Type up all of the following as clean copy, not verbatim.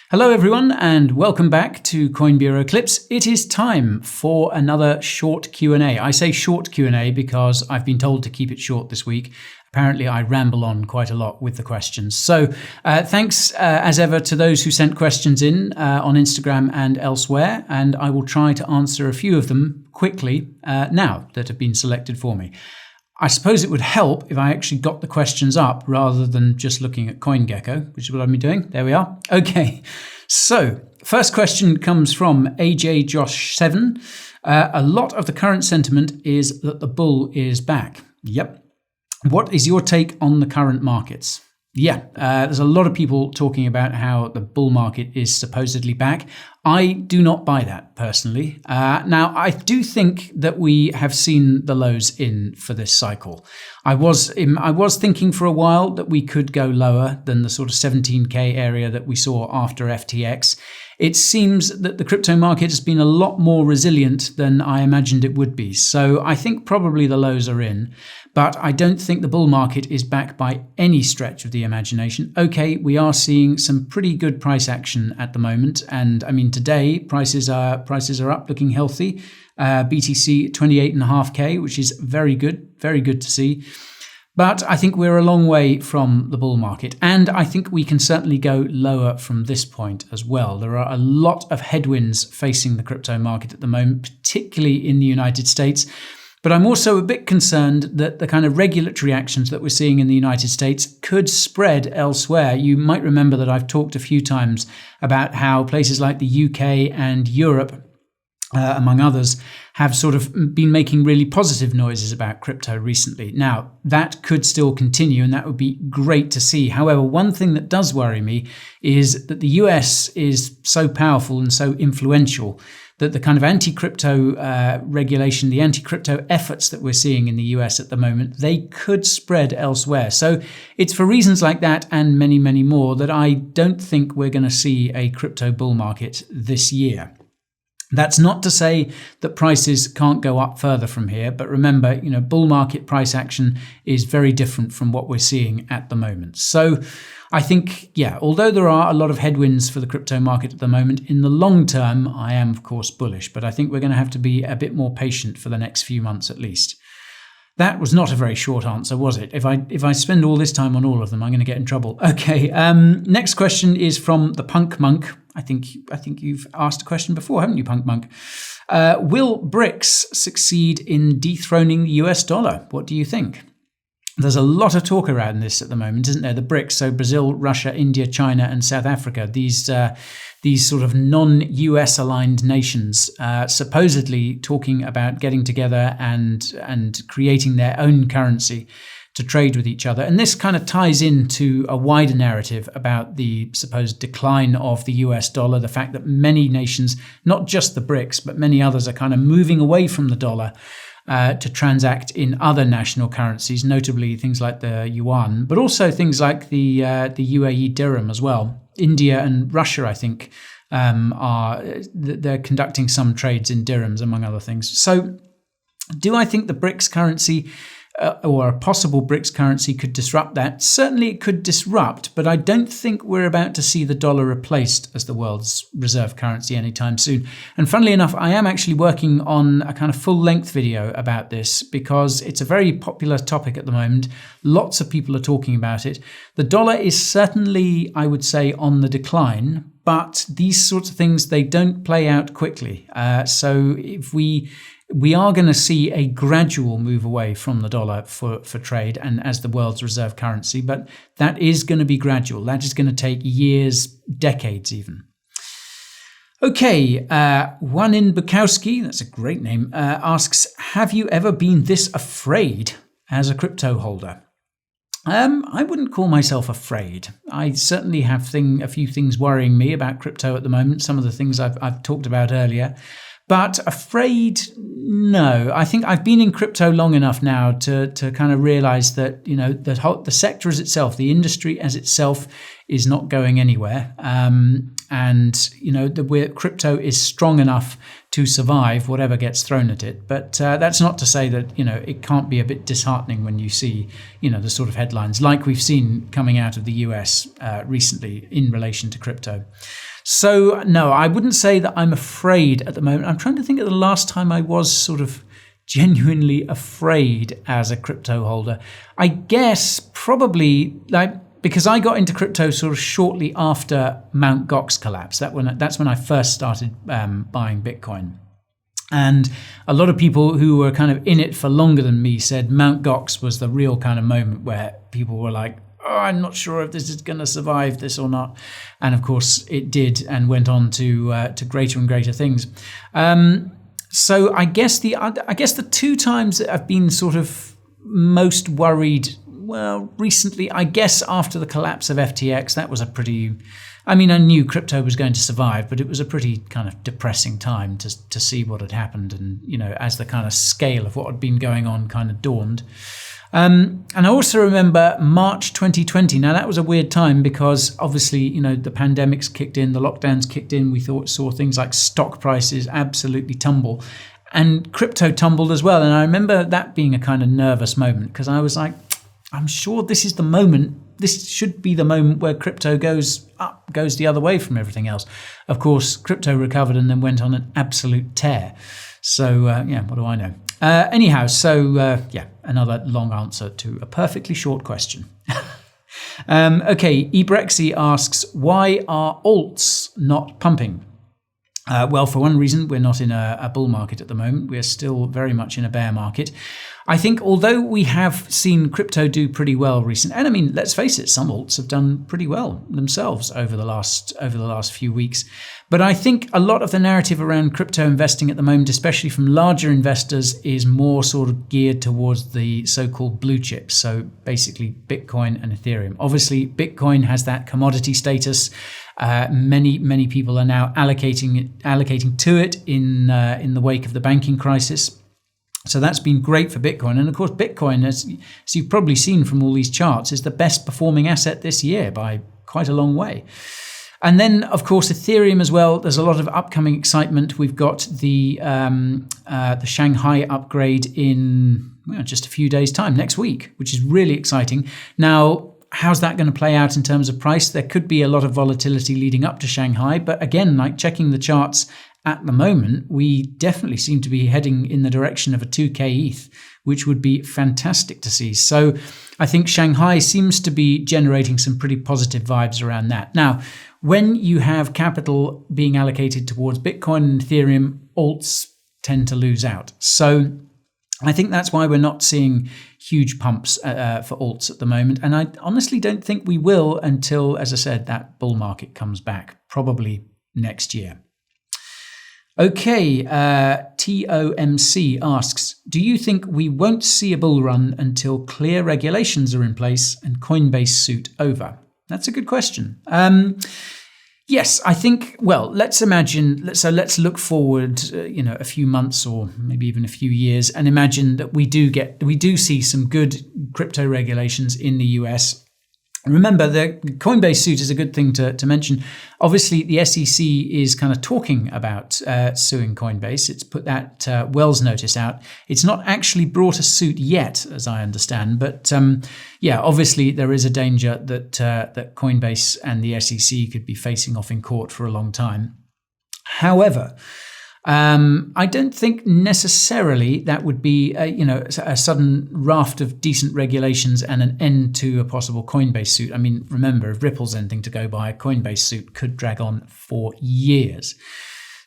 Hello everyone and welcome back to Coin Bureau Clips. It is time for another short Q&A. I say short Q&A because I've been told to keep it short this week. Apparently I ramble on quite a lot with the questions. So thanks as ever to those who sent questions in on Instagram and elsewhere, and I will try to answer a few of them quickly now that have been selected for me. I suppose it would help if I actually got the questions up rather than just looking at CoinGecko, which is what I've been doing. There we are. Okay, so first question comes from AJ Josh 7. A lot of the current sentiment is that the bull is back. Yep. What is your take on the current markets? Yeah, there's a lot of people talking about how the bull market is supposedly back. I do not buy that personally. Now, I do think that we have seen the lows in for this cycle. I was thinking for a while that we could go lower than the sort of 17K area that we saw after FTX. It seems that the crypto market has been a lot more resilient than I imagined it would be. So I think probably the lows are in, but I don't think the bull market is back by any stretch of the imagination. Okay, we are seeing some pretty good price action at the moment. And I mean, today prices are up, looking healthy. BTC 28.5K, which is very good to see. But I think we're a long way from the bull market, and I think we can certainly go lower from this point as well. There are a lot of headwinds facing the crypto market at the moment, particularly in the United States. But I'm also a bit concerned that the kind of regulatory actions that we're seeing in the United States could spread elsewhere. You might remember that I've talked a few times about how places like the UK and Europe, among others, have sort of been making really positive noises about crypto recently. Now, that could still continue, and that would be great to see. However, one thing that does worry me is that the US is so powerful and so influential that the kind of anti-crypto regulation, the anti-crypto efforts that we're seeing in the US at the moment, they could spread elsewhere. So it's for reasons like that and many, many more that I don't think we're going to see a crypto bull market this year. That's not to say that prices can't go up further from here, but remember, bull market price action is very different from what we're seeing at the moment. So I think, although there are a lot of headwinds for the crypto market at the moment, in the long term, I am, of course, bullish, but I think we're going to have to be a bit more patient for the next few months at least. That was not a very short answer, was it? If I spend all this time on all of them, I'm going to get in trouble. Okay, next question is from the Punk Monk. I think you've asked a question before, haven't you, Punk Monk? Will BRICS succeed in dethroning the US dollar? What do you think? There's a lot of talk around this at the moment, isn't there? The BRICS, so Brazil, Russia, India, China, and South Africa. These sort of non-US aligned nations supposedly talking about getting together and creating their own currency to trade with each other. And this kind of ties into a wider narrative about the supposed decline of the US dollar, the fact that many nations, not just the BRICS, but many others are kind of moving away from the dollar to transact in other national currencies, notably things like the yuan, but also things like the UAE dirham as well. India and Russia, I think, they're conducting some trades in dirhams, among other things. So do I think the BRICS currency or a possible BRICS currency could disrupt that? Certainly it could disrupt, but I don't think we're about to see the dollar replaced as the world's reserve currency anytime soon. And funnily enough, I am actually working on a kind of full-length video about this because it's a very popular topic at the moment. Lots of people are talking about it. The dollar is certainly, I would say, on the decline, but these sorts of things, they don't play out quickly. So if we are going to see a gradual move away from the dollar for trade and as the world's reserve currency, but that is going to be gradual. That is going to take years, decades even. Okay, Wanin Bukowski, that's a great name, asks, have you ever been this afraid as a crypto holder? I wouldn't call myself afraid. I certainly have a few things worrying me about crypto at the moment, some of the things I've talked about earlier. But afraid, no. I think I've been in crypto long enough now to kind of realize that, the sector as itself, the industry as itself is not going anywhere. Crypto is strong enough to survive whatever gets thrown at it. But that's not to say that, it can't be a bit disheartening when you see, the sort of headlines like we've seen coming out of the US recently in relation to crypto. So no, I wouldn't say that I'm afraid at the moment. I'm trying to think of the last time I was sort of genuinely afraid as a crypto holder. I guess probably because I got into crypto sort of shortly after Mt. Gox collapse. That's when I first started buying Bitcoin. And a lot of people who were kind of in it for longer than me said Mt. Gox was the real kind of moment where people were like, oh, I'm not sure if this is going to survive this or not. And of course it did, and went on to greater and greater things. So I guess the two times that I've been sort of most worried, well, recently, I guess after the collapse of FTX, that was I knew crypto was going to survive, but it was a pretty kind of depressing time to see what had happened. And, as the kind of scale of what had been going on kind of dawned. And I also remember March 2020. Now, that was a weird time because obviously, the pandemics kicked in, the lockdowns kicked in. We saw things like stock prices absolutely tumble, and crypto tumbled as well. And I remember that being a kind of nervous moment because I was like, I'm sure this is the moment. This should be the moment where crypto goes the other way from everything else. Of course, crypto recovered and then went on an absolute tear. So, what do I know? Anyhow, another long answer to a perfectly short question. Okay, Ebrexy asks, why are alts not pumping? Well, for one reason, we're not in a bull market at the moment. We're still very much in a bear market. I think although we have seen crypto do pretty well recently, and let's face it, some alts have done pretty well themselves over the last few weeks. But I think a lot of the narrative around crypto investing at the moment, especially from larger investors, is more sort of geared towards the so-called blue chips. So basically Bitcoin and Ethereum. Obviously, Bitcoin has that commodity status. Many people are now allocating to it in the wake of the banking crisis. So that's been great for Bitcoin. And of course, Bitcoin, as you've probably seen from all these charts, is the best performing asset this year by quite a long way. And then, of course, Ethereum as well. There's a lot of upcoming excitement. We've got the Shanghai upgrade in just a few days' time, next week, which is really exciting. Now, how's that going to play out in terms of price? There could be a lot of volatility leading up to Shanghai. But again, like checking the charts at the moment, we definitely seem to be heading in the direction of a 2K ETH, which would be fantastic to see. So I think Shanghai seems to be generating some pretty positive vibes around that. Now, when you have capital being allocated towards Bitcoin and Ethereum, alts tend to lose out. So I think that's why we're not seeing huge pumps for alts at the moment. And I honestly don't think we will until, as I said, that bull market comes back, probably next year. Okay, TOMC asks, do you think we won't see a bull run until clear regulations are in place and Coinbase suit over? That's a good question. Yes, I think, well, let's look forward, a few months or maybe even a few years and imagine that we do see some good crypto regulations in the US. Remember, the Coinbase suit is a good thing to mention. Obviously, the SEC is kind of talking about suing Coinbase. It's put that Wells notice out. It's not actually brought a suit yet, as I understand. But obviously, there is a danger that Coinbase and the SEC could be facing off in court for a long time. However, I don't think necessarily that would be a sudden raft of decent regulations and an end to a possible Coinbase suit. I mean, remember, if Ripple's anything to go by, a Coinbase suit could drag on for years.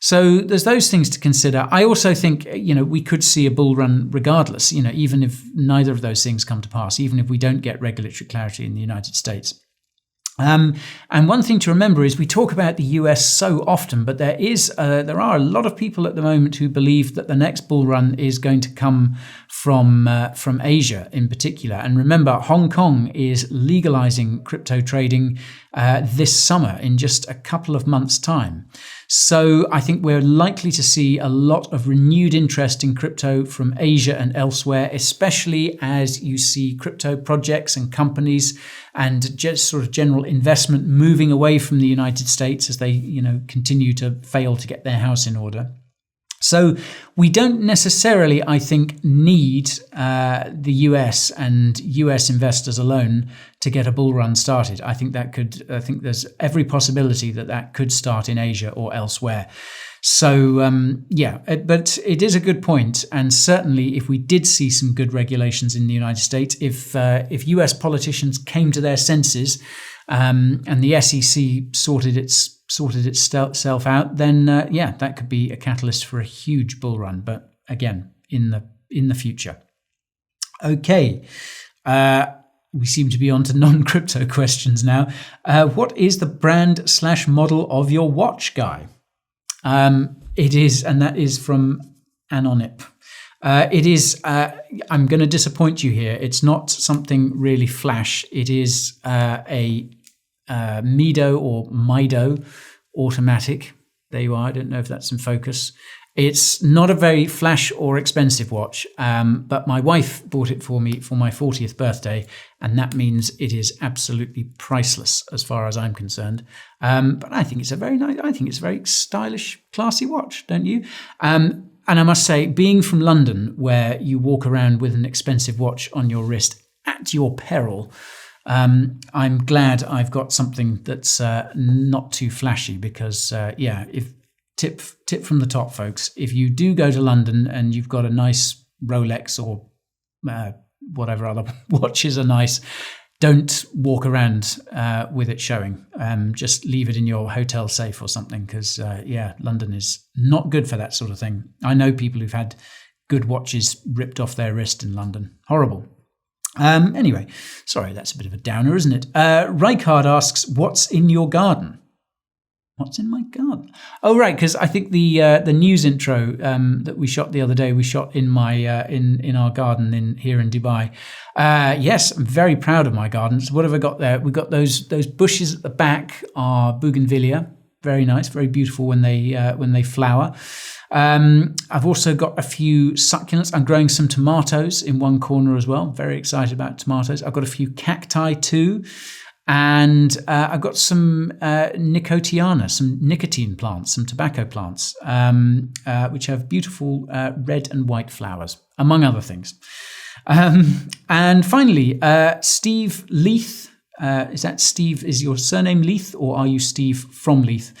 So there's those things to consider. I also think, we could see a bull run regardless, even if neither of those things come to pass, even if we don't get regulatory clarity in the United States. And one thing to remember is we talk about the US so often, but there are a lot of people at the moment who believe that the next bull run is going to come from Asia in particular. And remember, Hong Kong is legalizing crypto trading this summer in just a couple of months' time. So I think we're likely to see a lot of renewed interest in crypto from Asia and elsewhere, especially as you see crypto projects and companies and just sort of general investment moving away from the United States as they, continue to fail to get their house in order. So we don't necessarily, I think, need the US and US investors alone to get a bull run started. I think there's every possibility that could start in Asia or elsewhere. So but it is a good point, and certainly if we did see some good regulations in the United States, if US politicians came to their senses and the SEC sorted itself out, then that could be a catalyst for a huge bull run. But again, in the future. Okay, we seem to be on to non-crypto questions now. What is the brand/model of your watch, Guy? It is, and that is from Anonip. It is. I'm going to disappoint you here. It's not something really flash. It is a Mido or Mido automatic. There you are. I don't know if that's in focus. It's not a very flash or expensive watch, but my wife bought it for me for my 40th birthday, and that means it is absolutely priceless as far as I'm concerned. But I think it's a very stylish, classy watch, don't you? And I must say, being from London, where you walk around with an expensive watch on your wrist at your peril, I'm glad I've got something that's not too flashy, because if tip from the top, folks, if you do go to London and you've got a nice Rolex or whatever other watches are nice, don't walk around with it showing. Just leave it in your hotel safe or something, because London is not good for that sort of thing. I know people who've had good watches ripped off their wrist in London. Horrible. Anyway, sorry, that's a bit of a downer, isn't it? Rijkaard asks, what's in your garden? What's in my garden? Oh, right, because I think the news intro that we shot the other day, we shot in my in our garden here in Dubai. Yes, I'm very proud of my gardens. What have I got there? We've got those bushes at the back are bougainvillea, very nice, very beautiful when they flower. I've also got a few succulents. I'm growing some tomatoes in one corner as well. Very excited about tomatoes. I've got a few cacti too. And I've got some nicotiana, some nicotine plants, some tobacco plants, which have beautiful red and white flowers, among other things. And finally, Steve Leith, is that Steve, is your surname Leith, or are you Steve from Leith?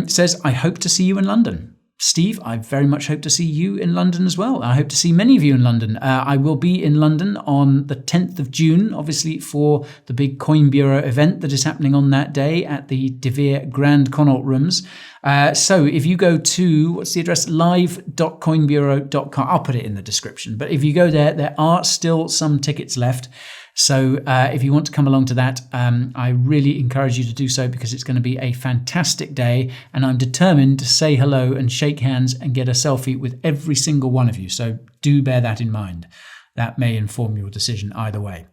Says, I hope to see you in London. Steve, I very much hope to see you in London as well. I hope to see many of you in London. I will be in London on the 10th of June, obviously, for the big Coin Bureau event that is happening on that day at the Vere Grand Connaught Rooms. So if you go to, what's the address? live.coinbureau.com. I'll put it in the description. But if you go there are still some tickets left. So if you want to come along to that, I really encourage you to do so, because it's going to be a fantastic day, and I'm determined to say hello and shake hands and get a selfie with every single one of you. So do bear that in mind. That may inform your decision either way.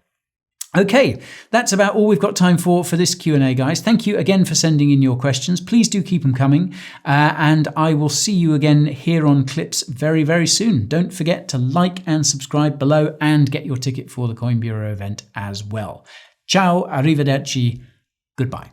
Okay, that's about all we've got time for this Q&A, guys. Thank you again for sending in your questions. Please do keep them coming, and I will see you again here on Clips very, very soon. Don't forget to like and subscribe below, and get your ticket for the Coin Bureau event as well. Ciao, arrivederci, goodbye.